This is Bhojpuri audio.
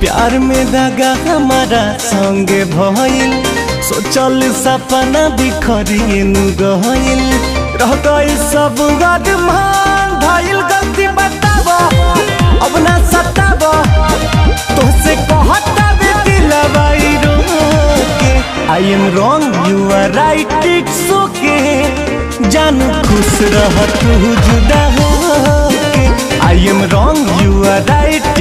प्यार में दगा हमारा संगे भइल, सोचल सपना बिखरिन गइल, रह गइल सब गदमान भइल। गलती बताबो अब ना सताबो, तोसे कहता बे दिलवा रोके। I am wrong you are right it's okay, जानू खुश रह तू जुदा होके। I am wrong you are right